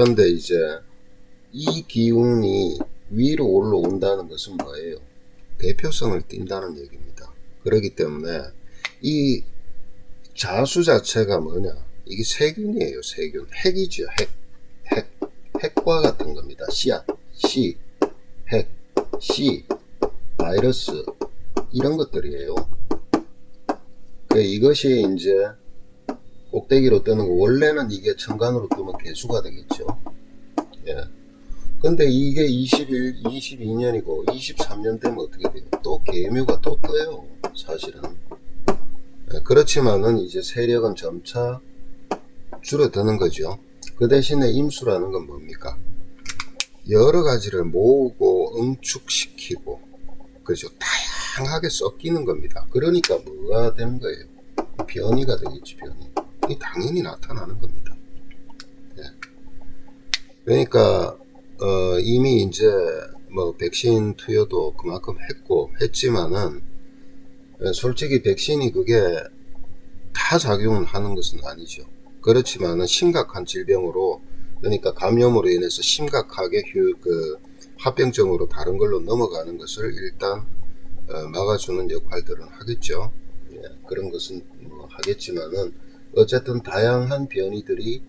그런데 이제 이 기운이 위로 올라온다는 것은 뭐예요? 대표성을 띈다는 얘기입니다. 그렇기 때문에 이 자수 자체가 뭐냐? 이게 세균이에요. 세균. 핵이죠. 핵과 같은 겁니다. 씨앗, 씨, 핵, 씨, 바이러스 이런 것들이에요. 이것이 이제 꼭대기로 뜨는 거, 원래는 이게 천간으로 뜨면 개수가 되겠죠. 예. 근데 이게 22년이고 23년 되면 어떻게 돼요? 또 개묘가 또 떠요. 사실은. 예. 그렇지만은 이제 세력은 점차 줄어드는 거죠. 그 대신에 임수라는 건 뭡니까? 여러 가지를 모으고 응축시키고, 그죠? 다양하게 섞이는 겁니다. 그러니까 뭐가 되는 거예요? 변이가 되겠지, 변이. 이 당연히 나타나는 겁니다. 예. 그러니까 이미 이제 뭐 백신 투여도 그만큼 했지만은 솔직히 백신이 그게 다 작용을 하는 것은 아니죠. 그렇지만은 심각한 질병으로, 그러니까 감염으로 인해서 심각하게 합병증으로 다른 걸로 넘어가는 것을 일단 막아주는 역할들은 하겠죠. 예, 그런 것은 뭐 하겠지만은 어쨌든 다양한 변이들이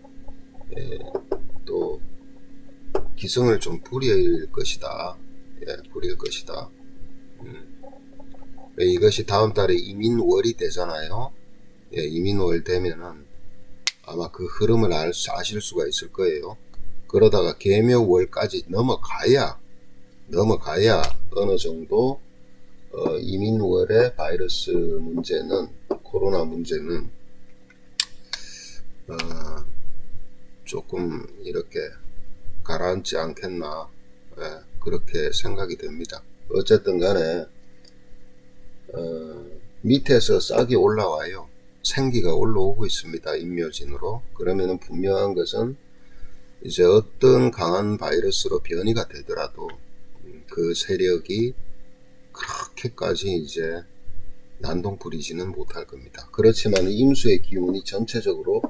또 기승을 좀 부릴 것이다. 예, 부릴 것이다. 이것이 다음 달에 이민월이 되잖아요. 예, 이민월 되면은 아마 그 흐름을 아실 수가 있을 거예요. 그러다가 개묘월까지 넘어가야 어느 정도 이민월의 바이러스 문제는, 코로나 문제는 조금 이렇게 가라앉지 않겠나, 예, 그렇게 생각이 됩니다. 어쨌든 간에 밑에서 싹이 올라와요. 생기가 올라오고 있습니다. 임묘진으로. 그러면은 분명한 것은 이제 어떤 강한 바이러스로 변이가 되더라도 그 세력이 그렇게까지 이제 난동 부리지는 못할 겁니다. 그렇지만 임수의 기운이 전체적으로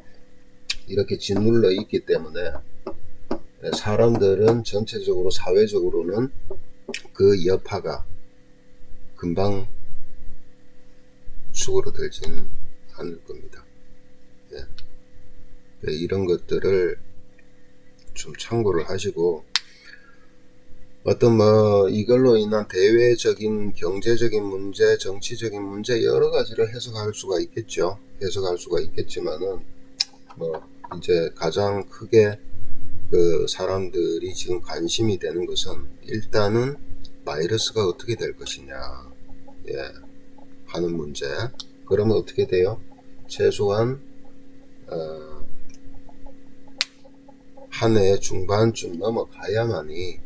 이렇게 짓눌러 있기 때문에 사람들은 전체적으로 사회적으로는 그 여파가 금방 수그러들지는 않을 겁니다. 예. 이런 것들을 좀 참고를 하시고, 어떤 뭐 이걸로 인한 대외적인 경제적인 문제, 정치적인 문제 여러 가지를 해석할 수가 있겠죠. 해석할 수가 있겠지만은 뭐 이제 가장 크게 그 사람들이 지금 관심이 되는 것은 일단은 바이러스가 어떻게 될 것이냐, 예, 하는 문제. 그러면 어떻게 돼요? 최소한 한 해 중반쯤 넘어가야만이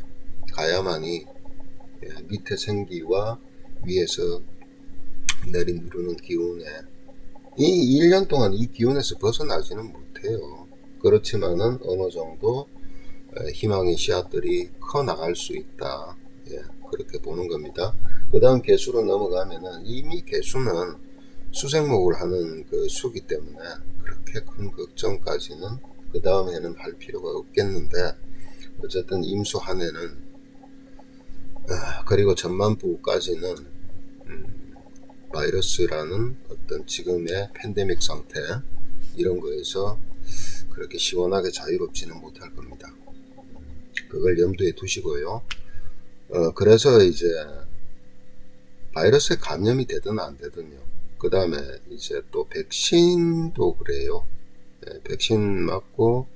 예, 밑에 생기와 위에서 내리누르는 기운에, 이 1년 동안 이 기운에서 벗어나지는 못해요. 그렇지만은 어느 정도 희망의 씨앗들이 커 나갈 수 있다. 예, 그렇게 보는 겁니다. 그 다음 개수로 넘어가면은 이미 개수는 수생목을 하는 그 수기 때문에 그렇게 큰 걱정까지는 그 다음 해는 할 필요가 없겠는데, 어쨌든 임수 한 해는 그리고 전반부까지는 바이러스라는 어떤 지금의 팬데믹 상태 이런 거에서 그렇게 시원하게 자유롭지는 못할 겁니다. 그걸 염두에 두시고요. 그래서 이제 바이러스에 감염이 되든 안 되든요. 그 다음에 이제 또 백신도 그래요. 네, 백신 맞고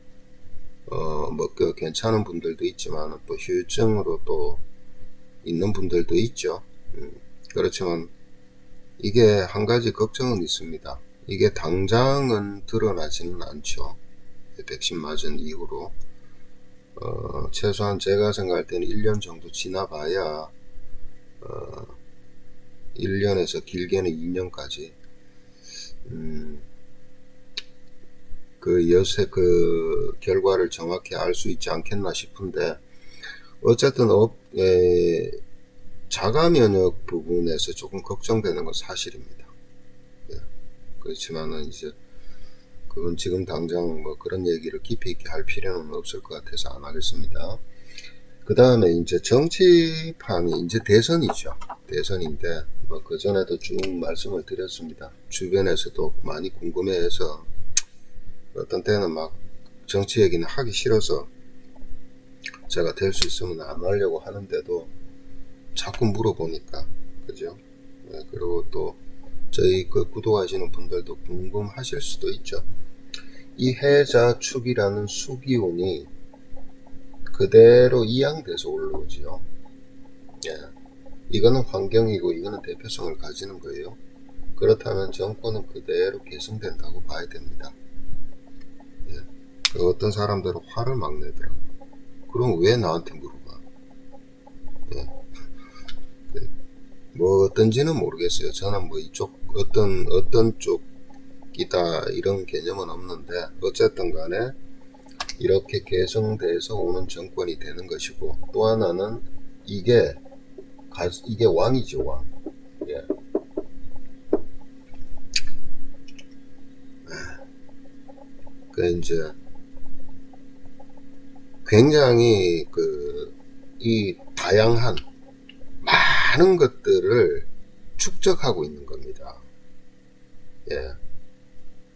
뭐 괜찮은 분들도 있지만 또 후유증으로 또 있는 분들도 있죠. 그렇지만 이게 한 가지 걱정은 있습니다. 이게 당장은 드러나지는 않죠. 백신 맞은 이후로 최소한 제가 생각할 때는 1년 정도 지나봐야 1년에서 길게는 2년까지 그 결과를 정확히 알 수 있지 않겠나 싶은데, 어쨌든 자가 면역 부분에서 조금 걱정되는 건 사실입니다. 예. 그렇지만은 이제 그건 지금 당장 뭐 그런 얘기를 깊이 있게 할 필요는 없을 것 같아서 안 하겠습니다. 그 다음에 이제 정치판이 이제 대선이죠. 대선인데 뭐 그 전에도 쭉 말씀을 드렸습니다. 주변에서도 많이 궁금해해서 어떤 때는 막 정치 얘기는 하기 싫어서 제가 될 수 있으면 안 하려고 하는데도 자꾸 물어보니까 그죠? 네, 그리고 또 저희 그 구독하시는 분들도 궁금하실 수도 있죠. 이 해자축이라는 수기운이 그대로 이양돼서 올라오지요. 예. 이거는 환경이고 이거는 대표성을 가지는 거예요. 그렇다면 정권은 그대로 계승된다고 봐야 됩니다. 예. 그 어떤 사람들은 화를 막 내더라고. 그럼 왜 나한테 물어봐? 예. 뭐 어떤지는 모르겠어요. 저는 뭐 이쪽 어떤 쪽이다 이런 개념은 없는데 어쨌든 간에 이렇게 계승돼서 오는 정권이 되는 것이고, 또 하나는 이게 왕이죠, 왕. 예. 그 이제 굉장히 이 다양한 많은 것들을 축적하고 있는 겁니다. 예.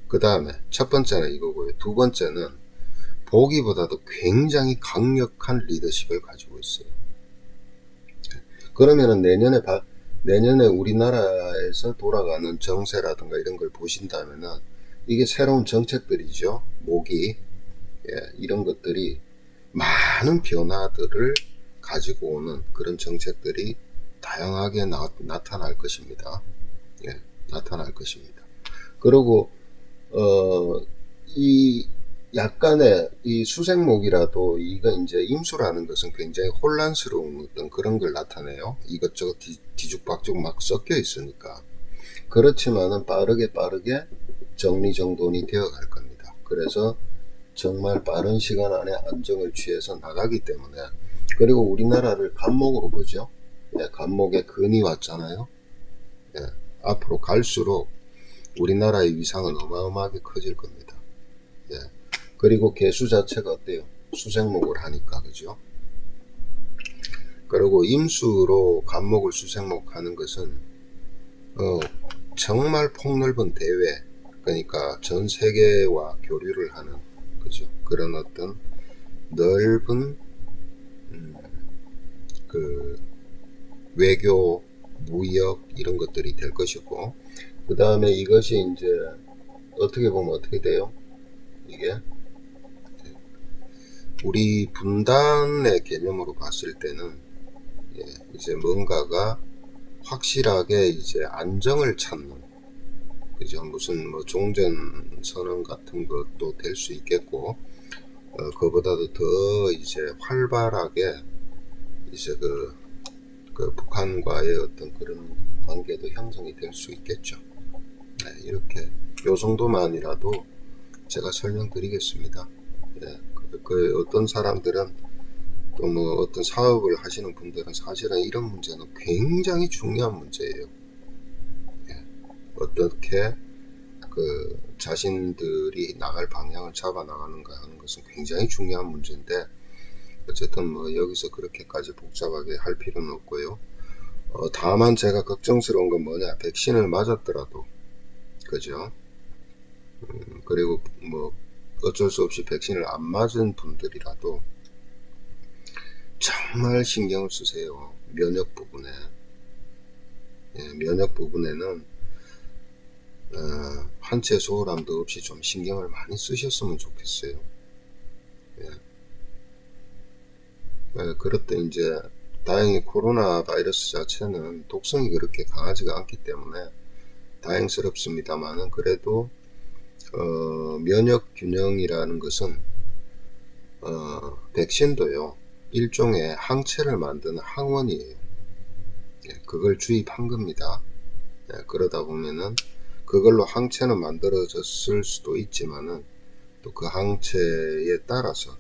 그 다음에 첫 번째는 이거고요. 두 번째는 보기보다도 굉장히 강력한 리더십을 가지고 있어요. 그러면은 내년에 우리나라에서 돌아가는 정세라든가 이런 걸 보신다면은 이게 새로운 정책들이죠. 모기, 예, 이런 것들이 많은 변화들을 가지고 오는 그런 정책들이 다양하게 나타날 것입니다. 예, 나타날 것입니다. 그리고 이 약간의 이 수생목이라도 이거 이제 임수라는 것은 굉장히 혼란스러운 어떤 그런 걸 나타내요. 이것저것 뒤죽박죽 막 섞여 있으니까. 그렇지만은 빠르게 정리정돈이 되어 갈 겁니다. 그래서 정말 빠른 시간 안에 안정을 취해서 나가기 때문에, 그리고 우리나라를 간목으로 보죠. 예, 간목에 근이 왔잖아요. 예, 앞으로 갈수록 우리나라의 위상은 어마어마하게 커질 겁니다. 예. 그리고 개수 자체가 어때요? 수생목을 하니까, 그죠? 그리고 임수로 간목을 수생목 하는 것은 정말 폭넓은 대외, 그러니까 전 세계와 교류를 하는, 그죠? 그런 어떤 넓은 그 외교, 무역 이런 것들이 될 것이고, 그 다음에 이것이 이제 어떻게 보면 어떻게 돼요? 이게 우리 분단의 개념으로 봤을 때는, 예, 이제 뭔가가 확실하게 이제 안정을 찾는, 그죠? 무슨 뭐 종전 선언 같은 것도 될 수 있겠고, 그보다도 더 이제 활발하게 이제 그 북한과의 어떤 그런 관계도 형성이 될 수 있겠죠. 네, 이렇게 요 정도만이라도 제가 설명드리겠습니다. 예, 그 어떤 사람들은 또 뭐 어떤 사업을 하시는 분들은 사실은 이런 문제는 굉장히 중요한 문제예요. 예, 어떻게 그 자신들이 나갈 방향을 잡아 나가는가 하는 것은 굉장히 중요한 문제인데, 어쨌든 뭐 여기서 그렇게까지 복잡하게 할 필요는 없고요. 다만 제가 걱정스러운 건 뭐냐, 백신을 맞았더라도, 그죠? 그리고 뭐 어쩔 수 없이 백신을 안 맞은 분들이라도 정말 신경을 쓰세요. 면역 부분에. 예, 면역 부분에는 한채 소홀함도 없이 좀 신경을 많이 쓰셨으면 좋겠어요. 예. 예, 그렇다 이제 다행히 코로나 바이러스 자체는 독성이 그렇게 강하지가 않기 때문에 다행스럽습니다만은, 그래도 면역 균형이라는 것은 백신도요, 일종의 항체를 만드는 항원이에요. 예, 그걸 주입한 겁니다. 예, 그러다 보면은 그걸로 항체는 만들어졌을 수도 있지만은 또 그 항체에 따라서,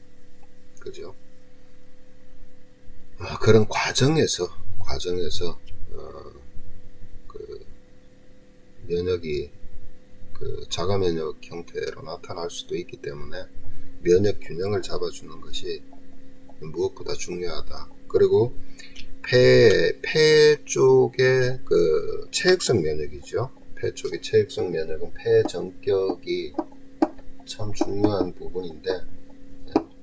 그죠? 그런 과정에서 그 면역이 그 자가 면역 형태로 나타날 수도 있기 때문에 면역 균형을 잡아주는 것이 무엇보다 중요하다. 그리고 폐 쪽의 그 체액성 면역이죠. 폐 쪽의 체액성 면역은 폐 전격이 참 중요한 부분인데,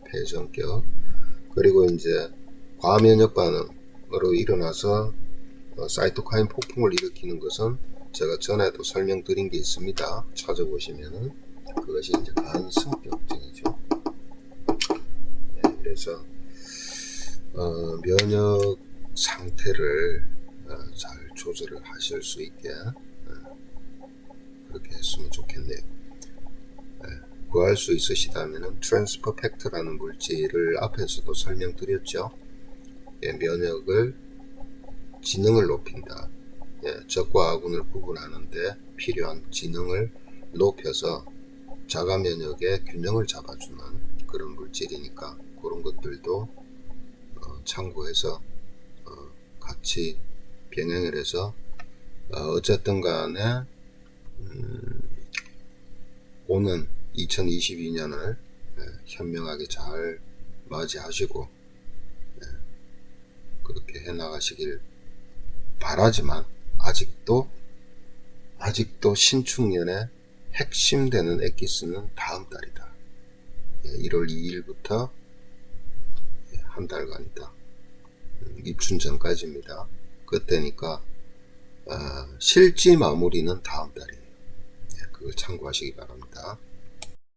폐 전격. 그리고 이제 과면역 반응으로 일어나서 사이토카인 폭풍을 일으키는 것은 제가 전에도 설명드린 게 있습니다. 찾아보시면은 그것이 이제 간승병증이죠. 네, 그래서 면역 상태를 잘 조절을 하실 수 있게 그렇게 했으면 좋겠네요. 구할 수 있으시다면 트랜스퍼 팩터라는 물질을 앞에서도 설명드렸죠. 면역을 지능을 높인다. 적과 아군을 구분하는데 필요한 지능을 높여서 자가 면역의 균형을 잡아주는 그런 물질이니까 그런 것들도 참고해서 같이 병행을 해서 어쨌든 간에 오는 2022년을 현명하게 잘 맞이하시고 그렇게 해나가시길 바라지만 아직도 신축년의 핵심 되는 엑기스는 다음 달이다. 1월 2일부터 한 달간이다. 입춘 전까지입니다. 그때니까 실지 마무리는 다음 달이에요. 그걸 참고하시기 바랍니다.